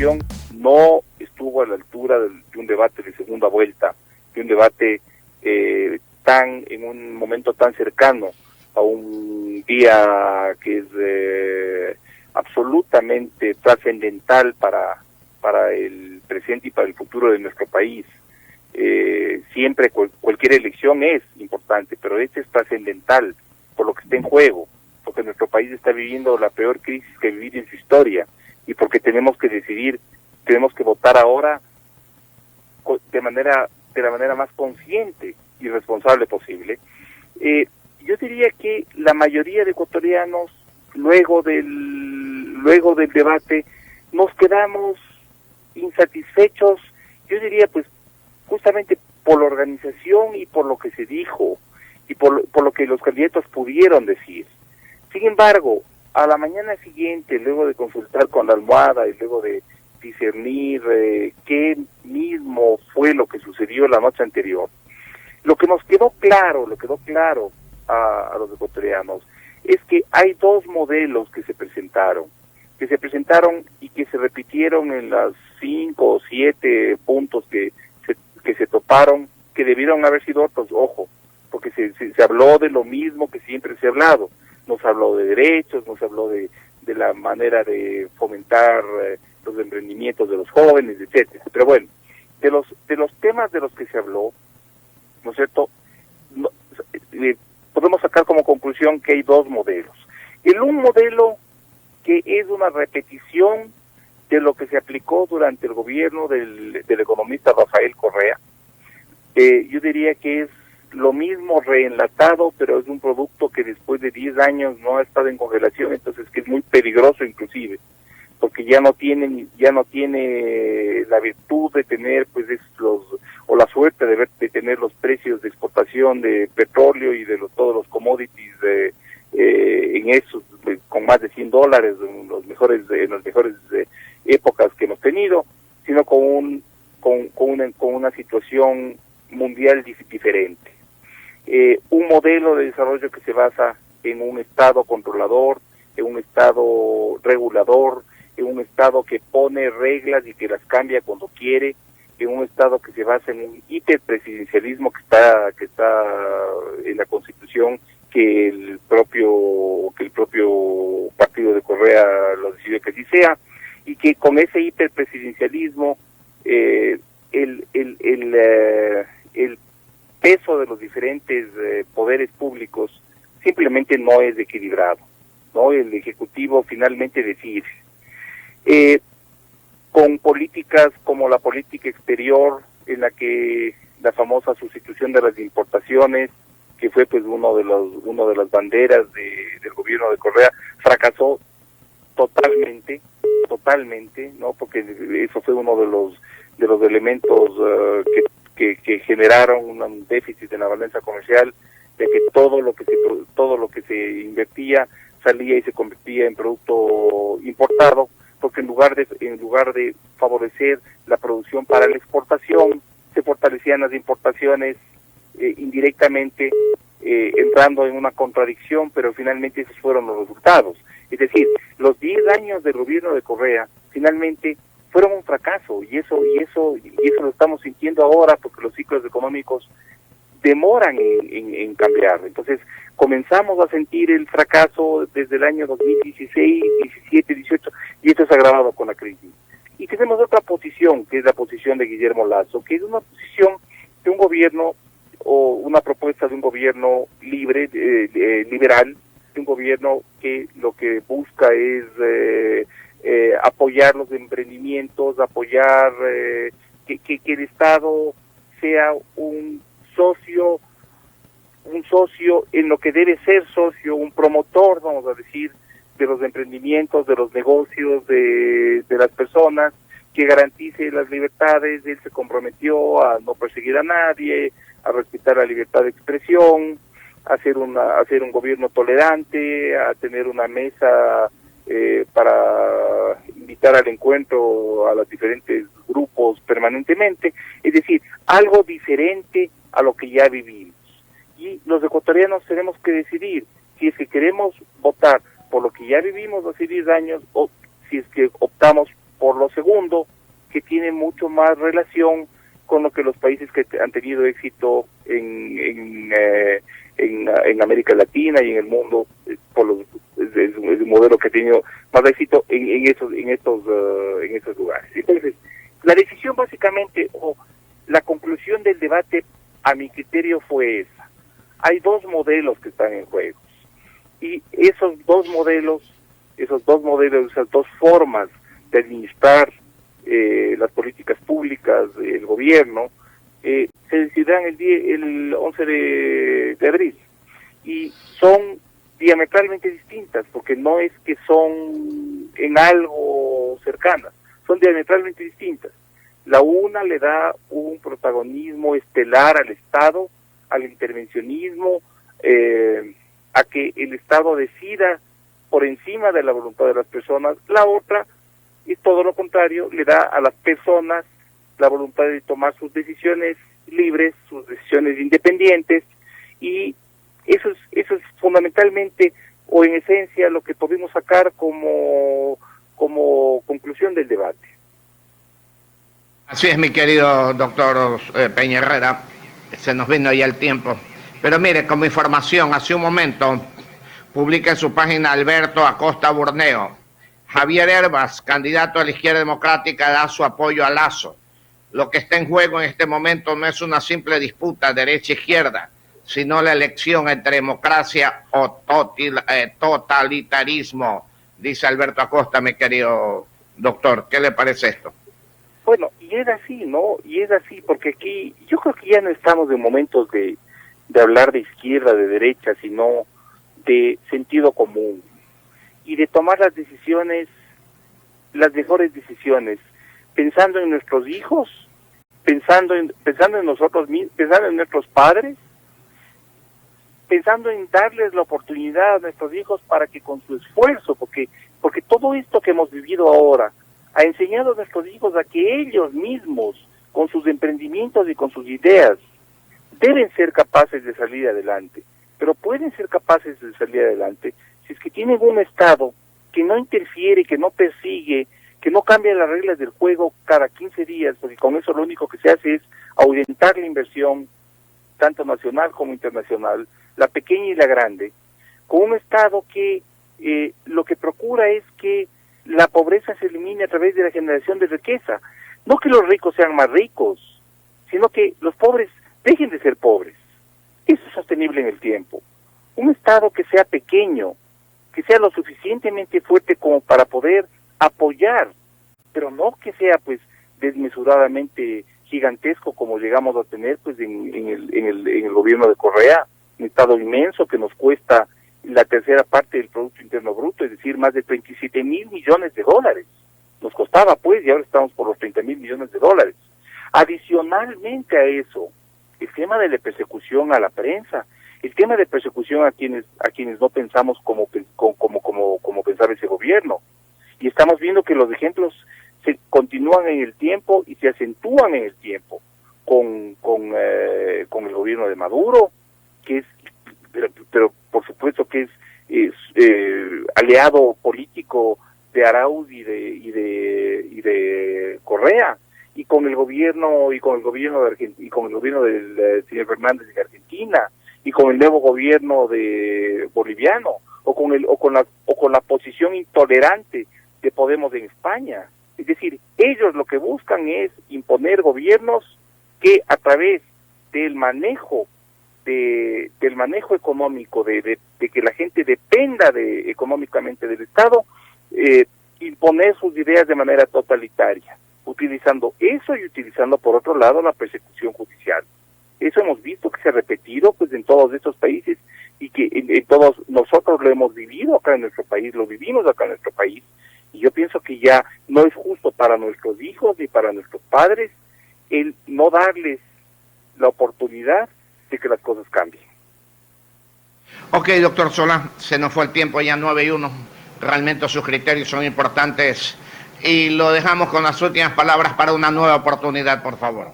oposición no estuvo a la altura de un debate de segunda vuelta, de un debate en un momento tan cercano a un día que es absolutamente trascendental para el presente y para el futuro de nuestro país. Siempre cualquier elección es importante, pero este es trascendental por lo que está en juego, porque nuestro país está viviendo la peor crisis que ha vivido en su historia, y porque tenemos que decidir, tenemos que votar ahora de la manera más consciente y responsable posible. Yo diría que la mayoría de ecuatorianos, luego del debate, nos quedamos insatisfechos, yo diría pues justamente por la organización y por lo que se dijo, y por lo que los candidatos pudieron decir. Sin embargo, a la mañana siguiente, luego de consultar con la almohada y luego de discernir qué mismo fue lo que sucedió la noche anterior, lo que nos quedó claro a los ecuatorianos es que hay dos modelos que se presentaron y que se repitieron en las 5 o 7 puntos que se toparon, que debieron haber sido otros, ojo, porque se habló de lo mismo que siempre se ha hablado. Nos habló de derechos, nos habló de la manera de fomentar los emprendimientos de los jóvenes, etcétera. Pero bueno, de los temas de los que se habló, ¿no es cierto?, podemos sacar como conclusión que hay dos modelos. Un modelo que es una repetición de lo que se aplicó durante el gobierno del economista Rafael Correa. Yo diría que es lo mismo reenlatado, pero es un producto que después de 10 años no ha estado en congelación, entonces que es muy peligroso inclusive, porque ya no tiene la virtud de tener pues o la suerte de tener los precios de exportación de petróleo y de todos los commodities en esos con más de $100 en las mejores épocas que hemos tenido, sino con una situación mundial diferente. Un modelo de desarrollo que se basa en un Estado controlador, en un Estado regulador, en un Estado que pone reglas y que las cambia cuando quiere, en un Estado que se basa en un hiperpresidencialismo que está en la Constitución, que el propio partido de Correa lo decidió que así sea, y que con ese hiperpresidencialismo el peso de los diferentes poderes públicos simplemente no es equilibrado, ¿no? El Ejecutivo finalmente decide. Con políticas como la política exterior, en la que la famosa sustitución de las importaciones, que fue pues uno de las banderas del gobierno de Correa, fracasó totalmente, ¿no? Porque eso fue uno de los elementos que generaron un déficit en la balanza comercial, de que todo lo que se invertía salía y se convertía en producto importado, porque en lugar de favorecer la producción para la exportación, se fortalecían las importaciones indirectamente, entrando en una contradicción, pero finalmente esos fueron los resultados. Es decir, los 10 años del gobierno de Correa finalmente fueron un fracaso, y eso lo estamos sintiendo ahora, porque los ciclos económicos demoran en cambiar. Entonces comenzamos a sentir el fracaso desde el año 2016, 17, 18, y esto es agravado con la crisis. Y tenemos otra posición, que es la posición de Guillermo Lasso, que es una posición de un gobierno, o una propuesta de un gobierno libre, liberal, de un gobierno que lo que busca es apoyar los emprendimientos, apoyar que el Estado sea un socio en lo que debe ser socio, un promotor, vamos a decir, de los emprendimientos, de los negocios, de las personas, que garantice las libertades. Él se comprometió a no perseguir a nadie, a respetar la libertad de expresión, a hacer un gobierno tolerante, a tener una mesa para invitar al encuentro a los diferentes grupos permanentemente, es decir, algo diferente a lo que ya vivimos. Y los ecuatorianos tenemos que decidir si es que queremos votar por lo que ya vivimos hace 10 años, o si es que optamos por lo segundo, que tiene mucho más relación con lo que los países que han tenido éxito en América Latina y en el mundo, es un modelo que ha tenido más éxito en esos lugares. Entonces, la decisión básicamente, o la conclusión del debate, a mi criterio, fue esa. Hay dos modelos que están en juego. Y esos dos modelos, esas dos formas de administrar las políticas públicas del gobierno, se decidirán el 11 de abril. Y son diametralmente distintas, porque no es que son en algo cercanas, son diametralmente distintas. La una le da un protagonismo estelar al Estado, al intervencionismo, a que el Estado decida por encima de la voluntad de las personas. La otra, y todo lo contrario, le da a las personas la voluntad de tomar sus decisiones libres, sus decisiones independientes, y eso es fundamentalmente, o en esencia, lo que podemos sacar como conclusión del debate. Así es, mi querido doctor Peña Herrera, se nos vino ya el tiempo. Pero mire, como información, hace un momento publica en su página Alberto Acosta Burneo: Javier Hervas, candidato a la Izquierda Democrática, da su apoyo a Lasso. Lo que está en juego en este momento no es una simple disputa derecha-izquierda, sino la elección entre democracia o totalitarismo, dice Alberto Acosta, mi querido doctor. ¿Qué le parece esto? Bueno, y es así, ¿no? Y es así, porque aquí yo creo que ya no estamos en momentos de hablar de izquierda, de derecha, sino de sentido común y de tomar las decisiones, las mejores decisiones, pensando en nuestros hijos, pensando en nosotros mismos, pensando en nuestros padres, pensando en darles la oportunidad a nuestros hijos para que con su esfuerzo, porque todo esto que hemos vivido ahora ha enseñado a nuestros hijos a que ellos mismos, con sus emprendimientos y con sus ideas, deben ser capaces de salir adelante, pero pueden ser capaces de salir adelante si es que tienen un Estado que no interfiere, que no persigue, que no cambia las reglas del juego cada 15 días, porque con eso lo único que se hace es ahuyentar la inversión, tanto nacional como internacional, la pequeña y la grande, con un Estado que lo que procura es que la pobreza se elimine a través de la generación de riqueza. No que los ricos sean más ricos, sino que los pobres dejen de ser pobres. Eso es sostenible en el tiempo. Un Estado que sea pequeño, que sea lo suficientemente fuerte como para poder apoyar, pero no que sea pues desmesuradamente gigantesco como llegamos a tener pues en el gobierno de Correa, un Estado inmenso que nos cuesta la tercera parte del Producto Interno Bruto, es decir, más de 37,000 millones de dólares. Nos costaba pues, y ahora estamos por los 30,000 millones de dólares. Adicionalmente a eso, el tema de la persecución a la prensa, el tema de persecución a quienes no pensamos como pensaba ese gobierno. Y estamos viendo que los ejemplos se continúan en el tiempo y se acentúan en el tiempo con el gobierno de Maduro, que es pero por supuesto que es aliado político de Arauz y de Correa, y con el gobierno del señor Fernández de Argentina, y con el nuevo gobierno de boliviano, o con la posición intolerante de Podemos en España. Es decir, ellos lo que buscan es imponer gobiernos que a través del manejo económico, de que la gente dependa económicamente del Estado, imponer sus ideas de manera totalitaria, utilizando eso y utilizando por otro lado la persecución judicial. Eso hemos visto que se ha repetido pues en todos estos países, y que en todos nosotros lo hemos vivido acá en nuestro país, lo vivimos acá en nuestro país, y yo pienso que ya no es justo para nuestros hijos ni para nuestros padres el no darles la oportunidad de que las cosas cambien. Ok, doctor Solá, se nos fue el tiempo, ya 9:01. Realmente sus criterios son importantes y lo dejamos con las últimas palabras para una nueva oportunidad, por favor.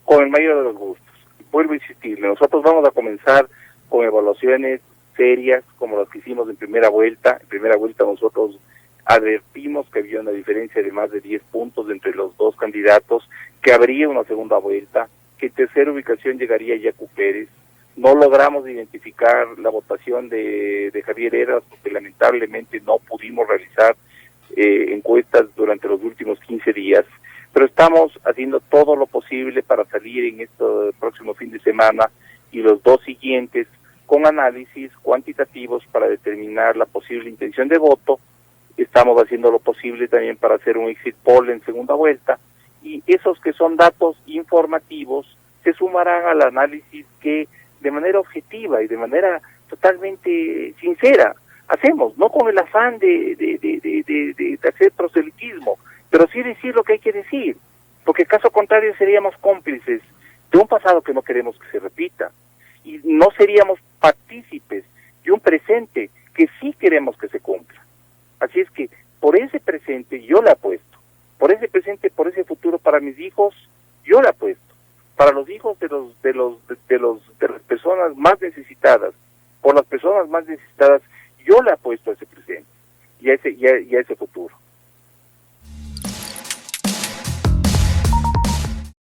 Con el mayor de los gustos. Vuelvo a insistirle, nosotros vamos a comenzar con evaluaciones serias como las que hicimos en primera vuelta. En primera vuelta nosotros advertimos que había una diferencia de más de 10 puntos entre los dos candidatos, que habría una segunda vuelta, que en tercera ubicación llegaría Yacu Pérez. No logramos identificar la votación de Javier Heras porque lamentablemente no pudimos realizar encuestas durante los últimos 15 días, pero estamos haciendo todo lo posible para salir en este próximo fin de semana y los dos siguientes con análisis cuantitativos para determinar la posible intención de voto. Estamos haciendo lo posible también para hacer un exit poll en segunda vuelta, y esos que son datos informativos se sumarán al análisis que de manera objetiva y de manera totalmente sincera hacemos, no con el afán de hacer proselitismo, pero sí decir lo que hay que decir, porque caso contrario seríamos cómplices de un pasado que no queremos que se repita, y no seríamos partícipes de un presente que sí queremos que se cumpla. Así es que por ese presente yo le apuesto, por ese presente, por ese futuro para mis hijos, yo le apuesto, para los hijos de las personas más necesitadas, por las personas más necesitadas, yo le apuesto a ese presente y a ese futuro.